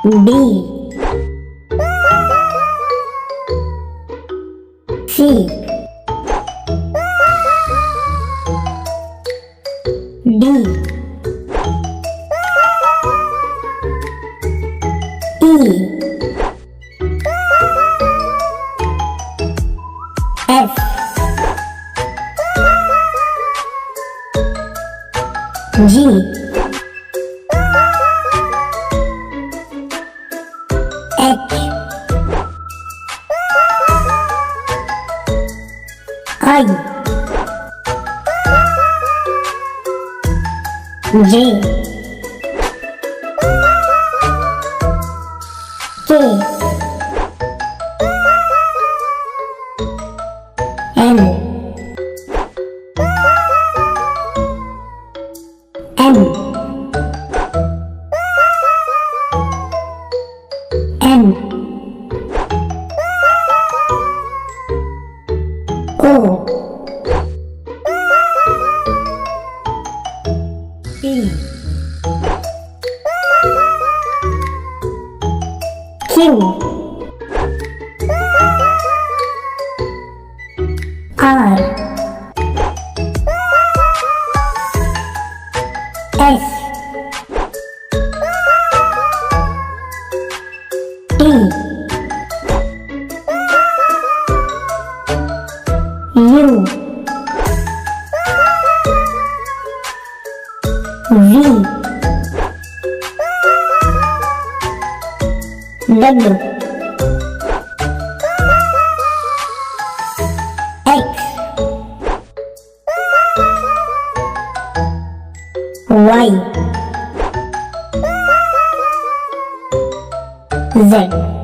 B C D E F G H I J K L M N O P Q R S T U V W X Y Z